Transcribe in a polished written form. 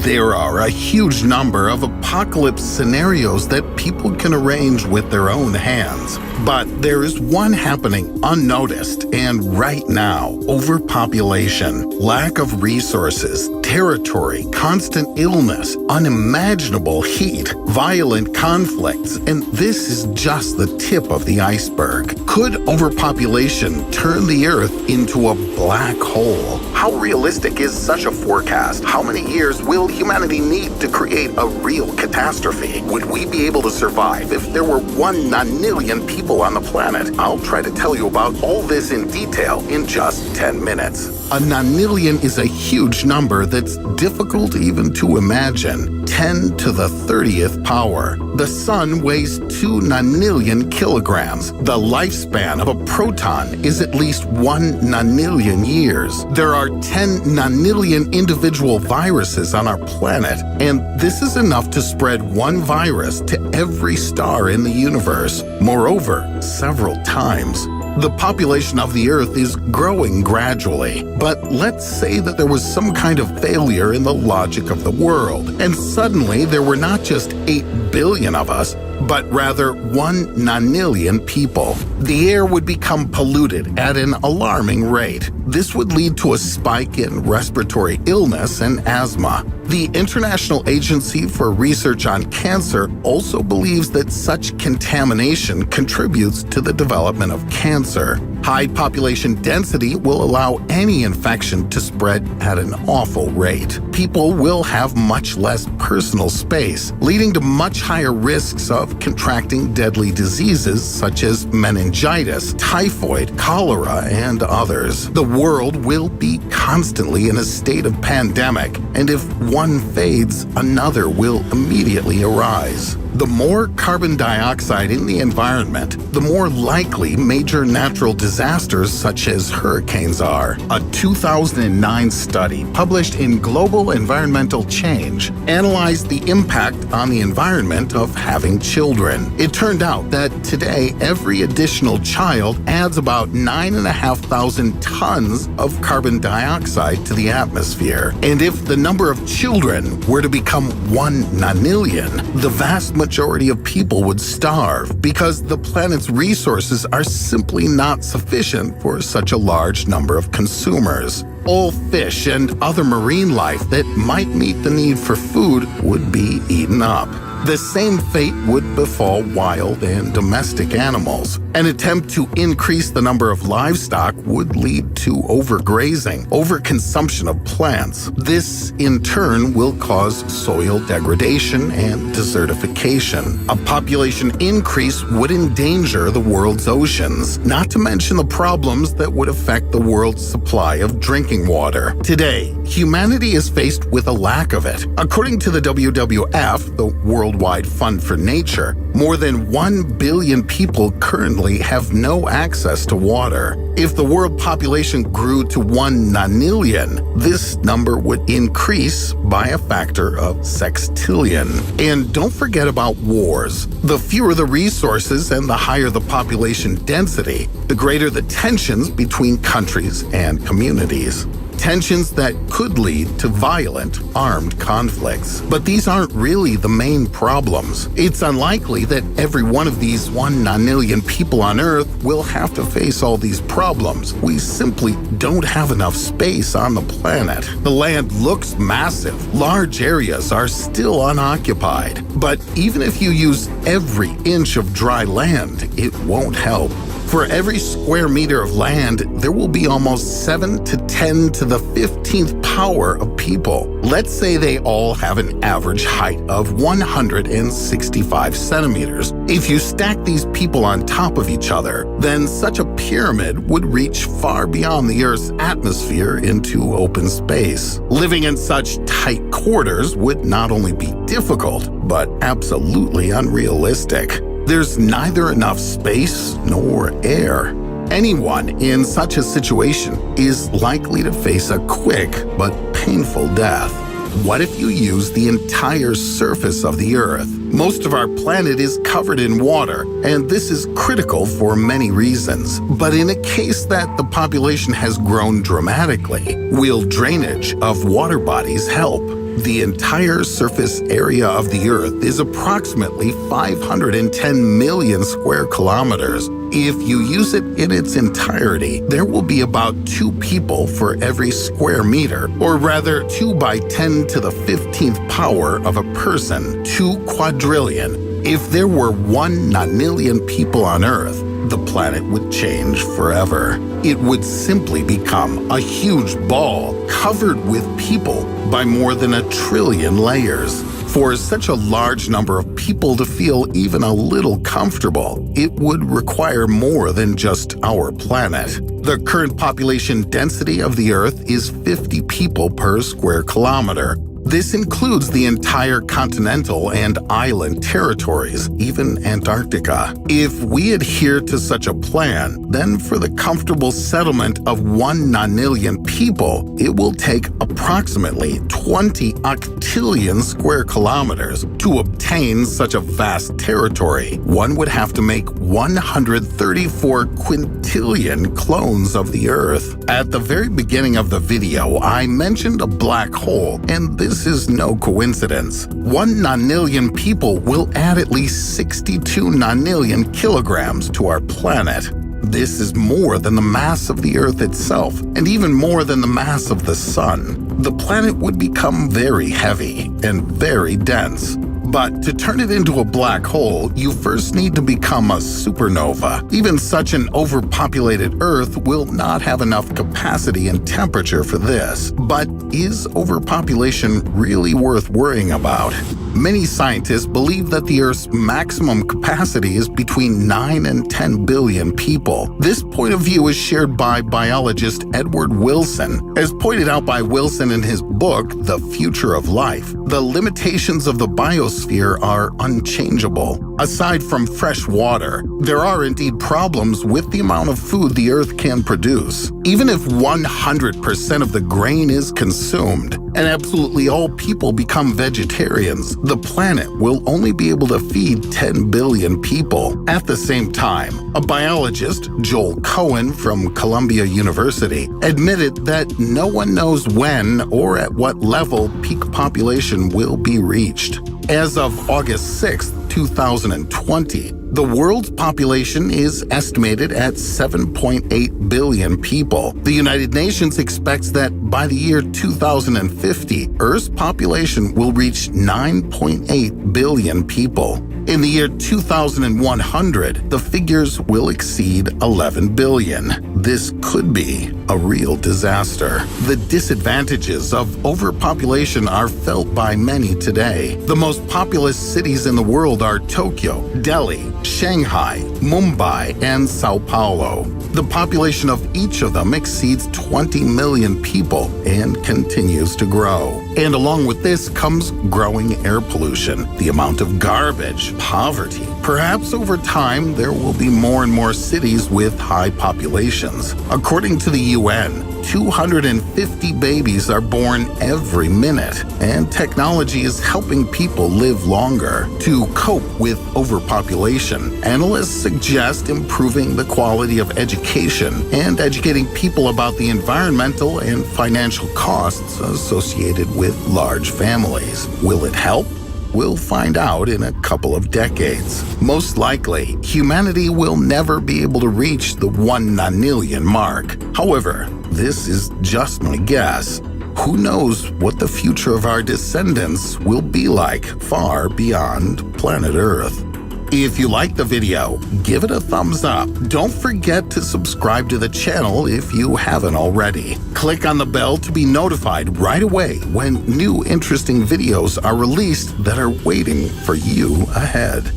There are a huge number of apocalypse scenarios that people can arrange with their own hands. But there is one happening unnoticed, and right now: overpopulation, lack of resources, territory, constant illness, unimaginable heat, violent conflicts, and this is just the tip of the iceberg. Could overpopulation turn the Earth into a black hole? How realistic is such a forecast? How many years will humanity need to create a real catastrophe? Would we be able to survive if there were 1 nonillion people on the planet? I'll try to tell you about all this in detail in just 10 minutes. A nonillion is a huge number that's difficult even to imagine. 10 to the 30th power. The sun weighs 2 nonillion kilograms. The lifespan of a proton is at least 1 nonillion years. There are 10 nonillion individual viruses on our planet, and this is enough to spread one virus to every star in the universe. Moreover, several times. The population of the Earth is growing gradually, but let's say that there was some kind of failure in the logic of the world, and suddenly there were not just 8 billion of us, but rather 1 nonillion people. The air would become polluted at an alarming rate. This would lead to a spike in respiratory illness and asthma. The International Agency for Research on Cancer also believes that such contamination contributes to the development of cancer. High population density will allow any infection to spread at an awful rate. People will have much less personal space, leading to much higher risks of contracting deadly diseases such as meningitis, typhoid, cholera, and others. The world will be constantly in a state of pandemic, and if one fades, another will immediately arise. The more carbon dioxide in the environment, the more likely major natural disasters such as hurricanes are. A 2009 study published in Global Environmental Change analyzed the impact on the environment of having children. It turned out that today every additional child adds about 9,500 tons of carbon dioxide to the atmosphere. And if the number of children were to become 1 nonillion, the vast majority of people would starve because the planet's resources are simply not sufficient for such a large number of consumers. All fish and other marine life that might meet the need for food would be eaten up. The same fate would befall wild and domestic animals. An attempt to increase the number of livestock would lead to overgrazing, overconsumption of plants. This, in turn, will cause soil degradation and desertification. A population increase would endanger the world's oceans, not to mention the problems that would affect the world's supply of drinking water. Today, humanity is faced with a lack of it. According to the WWF, the Worldwide Fund for Nature, more than 1 billion people currently have no access to water. If the world population grew to 1 nonillion, this number would increase by a factor of sextillion. And don't forget about wars. The fewer the resources and the higher the population density, the greater the tensions between countries and communities. Tensions that could lead to violent, armed conflicts. But these aren't really the main problems. It's unlikely that every one of these 1 nonillion people on Earth will have to face all these problems. We simply don't have enough space on the planet. The land looks massive. Large areas are still unoccupied. But even if you use every inch of dry land, it won't help. For every square meter of land, there will be almost 7 to 10 to the 15th power of people. Let's say they all have an average height of 165 centimeters. If you stack these people on top of each other, then such a pyramid would reach far beyond the Earth's atmosphere into open space. Living in such tight quarters would not only be difficult, but absolutely unrealistic. There's neither enough space nor air. Anyone in such a situation is likely to face a quick but painful death. What if you use the entire surface of the Earth? Most of our planet is covered in water, and this is critical for many reasons. But in a case that the population has grown dramatically, will drainage of water bodies help? The entire surface area of the Earth is approximately 510 million square kilometers. If you use it in its entirety, there will be about 2 people for every square meter, or rather 2 by 10 to the 15th power of a person, 2 quadrillion. If there were 1 nonillion people on Earth, the planet would change forever. It would simply become a huge ball covered with people by more than 1 trillion layers. For such a large number of people to feel even a little comfortable, it would require more than just our planet. The current population density of the Earth is 50 people per square kilometer. This includes the entire continental and island territories, even Antarctica. If we adhere to such a plan, then for the comfortable settlement of 1 nonillion people, it will take approximately 20 octillion square kilometers. To obtain such a vast territory, one would have to make 134 quintillion clones of the Earth. At the very beginning of the video, I mentioned a black hole, and this is no coincidence. 1 nonillion people will add at least 62 nonillion kilograms to our planet. This is more than the mass of the Earth itself, and even more than the mass of the Sun. The planet would become very heavy and very dense. But to turn it into a black hole, you first need to become a supernova. Even such an overpopulated Earth will not have enough capacity and temperature for this. But is overpopulation really worth worrying about? Many scientists believe that the Earth's maximum capacity is between 9 and 10 billion people. This point of view is shared by biologist Edward Wilson. As pointed out by Wilson in his book, The Future of Life, the limitations of the biosphere are unchangeable. Aside from fresh water, there are indeed problems with the amount of food the Earth can produce. Even if 100% of the grain is consumed, and absolutely all people become vegetarians, the planet will only be able to feed 10 billion people. At the same time, a biologist, Joel Cohen from Columbia University, admitted that no one knows when or at what level peak population will be reached. As of August 6, 2020, the world's population is estimated at 7.8 billion people. The United Nations expects that by the year 2050, Earth's population will reach 9.8 billion people. In the year 2100, the figures will exceed 11 billion. This could be a real disaster. The disadvantages of overpopulation are felt by many today. The most populous cities in the world are Tokyo, Delhi, Shanghai, Mumbai, and Sao Paulo. The population of each of them exceeds 20 million people and continues to grow. And along with this comes growing air pollution, the amount of garbage, poverty. Perhaps over time, there will be more and more cities with high populations. According to the UN, 250 babies are born every minute, and technology is helping people live longer. To cope with overpopulation, analysts suggest improving the quality of education and educating people about the environmental and financial costs associated with large families. Will it help? We'll find out in a couple of decades. Most likely, humanity will never be able to reach the 1 nonillion mark. However, this is just my guess. Who knows what the future of our descendants will be like far beyond planet Earth. If you liked the video, give it a thumbs up. Don't forget to subscribe to the channel if you haven't already. Click on the bell to be notified right away when new interesting videos are released that are waiting for you ahead.